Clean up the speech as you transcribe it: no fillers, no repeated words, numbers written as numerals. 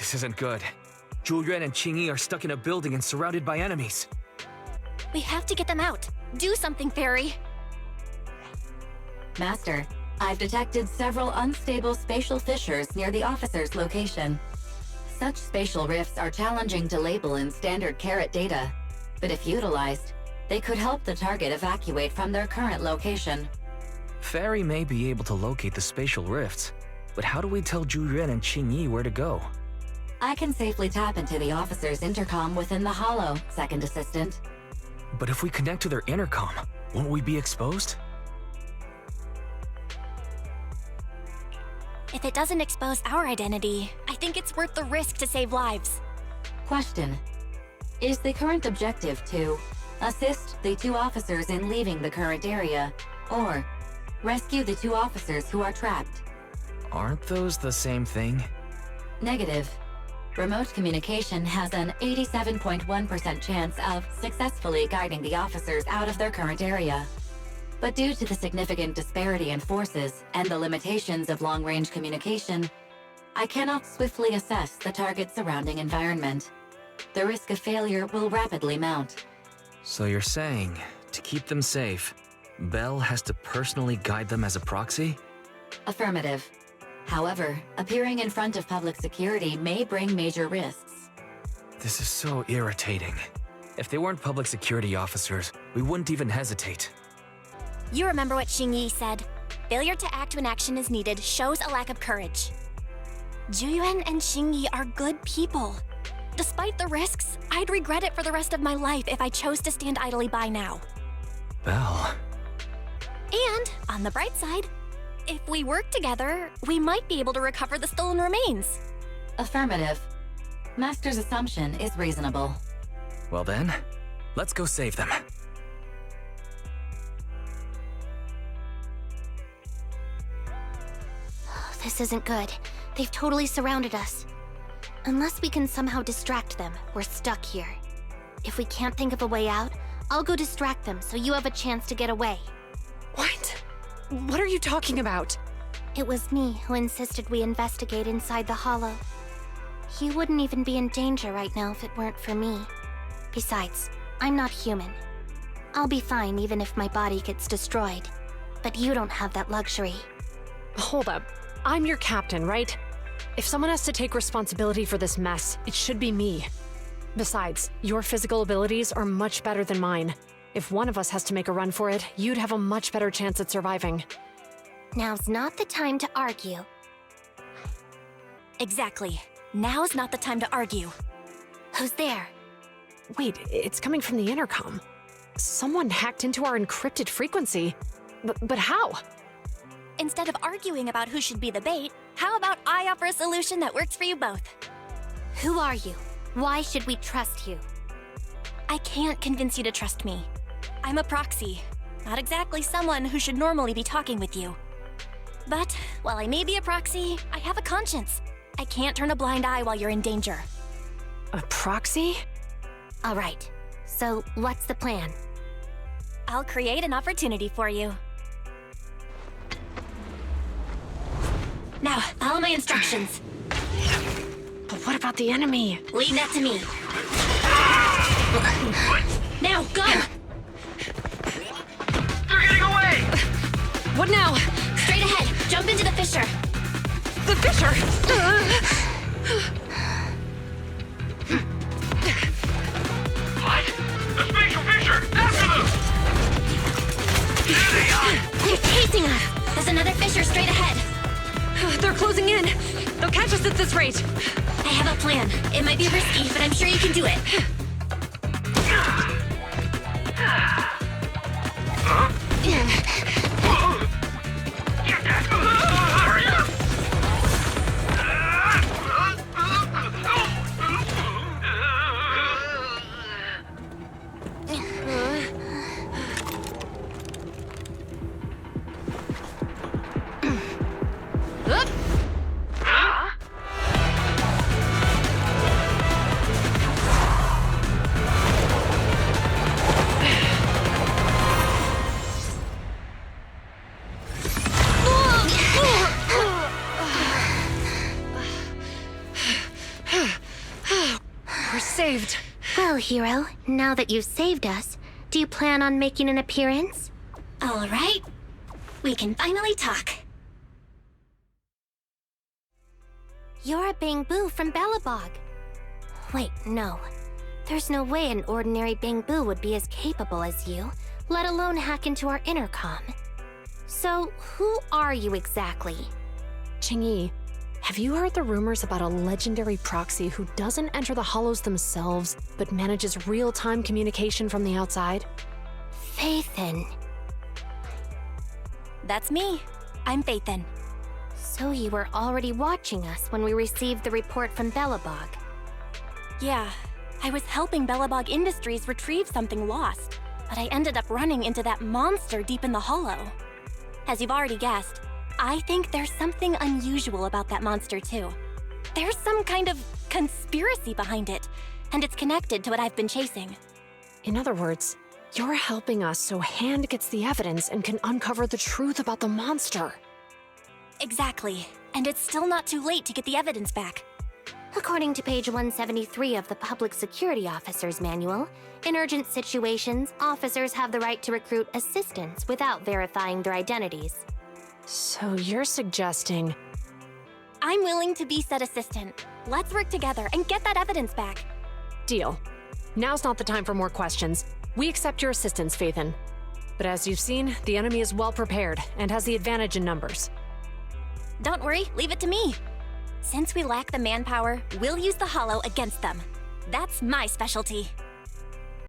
This isn't good. Julian and Qingyi are stuck in a building and surrounded by enemies. We have to get them out. Do something, Fairy. Master, I've detected several unstable spatial fissures near the officer's location. Such spatial rifts are challenging to label in standard carrot data, but if utilized, they could help the target evacuate from their current location. Fairy may be able to locate the spatial rifts, but how do we tell Julian and Qingyi where to go? I can safely tap into the officer's intercom within the hollow, Second Assistant. But if we connect to their intercom, won't we be exposed? If it doesn't expose our identity, I think it's worth the risk to save lives. Question. Is the current objective to assist the 2 officers in leaving the current area, or rescue the 2 officers who are trapped? Aren't those the same thing? Negative. Remote communication has an 87.1% chance of successfully guiding the officers out of their current area. But due to the significant disparity in forces and the limitations of long-range communication, I cannot swiftly assess the target's surrounding environment. The risk of failure will rapidly mount. So you're saying, to keep them safe, Belle has to personally guide them as a proxy? Affirmative. However, appearing in front of public security may bring major risks. This is so irritating. If they weren't public security officers, we wouldn't even hesitate. You remember what Qingyi said. Failure to act when action is needed shows a lack of courage. Julian and Qingyi are good people. Despite the risks, I'd regret it for the rest of my life if I chose to stand idly by now. Belle. And, on the bright side, if we work together, we might be able to recover the stolen remains. Affirmative. Master's assumption is reasonable. Well then, let's go save them. This isn't good. They've totally surrounded us. Unless we can somehow distract them, we're stuck here. If we can't think of a way out, I'll go distract them so you have a chance to get away. What? What are you talking about? It was me who insisted we investigate inside the hollow. You wouldn't even be in danger right now if it weren't for me. Besides, I'm not human. I'll be fine even if my body gets destroyed. But you don't have that luxury. Hold up. I'm your captain, right? If someone has to take responsibility for this mess, it should be me. Besides, your physical abilities are much better than mine. If one of us has to make a run for it, you'd have a much better chance at surviving. Now's not the time to argue. Exactly. Now's not the time to argue. Who's there? Wait, it's coming from the intercom. Someone hacked into our encrypted frequency. But how? Instead of arguing about who should be the bait, how about I offer a solution that works for you both? Who are you? Why should we trust you? I can't convince you to trust me. I'm a proxy, not exactly someone who should normally be talking with you. But while I may be a proxy, I have a conscience. I can't turn a blind eye while you're in danger. A proxy? All right, so what's the plan? I'll create an opportunity for you. Now, follow my instructions. But what about the enemy? Leave that to me. Now, go! They're getting away! What now? Straight ahead, jump into the fissure. The fissure! What? A spatial fissure! After them! There they are! They're chasing us! There's another fissure straight ahead. They're closing in. They'll catch us at this rate. I have a plan. It might be risky, but I'm sure you can do it. Hurry up! saved. Well, hero, now that you've saved us, do you plan on making an appearance? All right. We can finally talk. You're a Bangbu from Belobog. Wait, no. There's no way an ordinary Bangbu would be as capable as you, let alone hack into our intercom. So, who are you exactly? Qingyi, have you heard the rumors about a legendary proxy who doesn't enter the hollows themselves, but manages real-time communication from the outside? Faithin. That's me. I'm Faithin. So you were already watching us when we received the report from Belobog. Yeah, I was helping Belobog Industries retrieve something lost, but I ended up running into that monster deep in the hollow. As you've already guessed, I think there's something unusual about that monster too. There's some kind of conspiracy behind it, and it's connected to what I've been chasing. In other words, you're helping us so Hand gets the evidence and can uncover the truth about the monster. Exactly, and it's still not too late to get the evidence back. According to page 173 of the Public Security Officer's Manual, in urgent situations, officers have the right to recruit assistants without verifying their identities. So you're suggesting... I'm willing to be said assistant. Let's work together and get that evidence back. Deal. Now's not the time for more questions. We accept your assistance, Faithin. But as you've seen, the enemy is well prepared and has the advantage in numbers. Don't worry, leave it to me. Since we lack the manpower, we'll use the hollow against them. That's my specialty.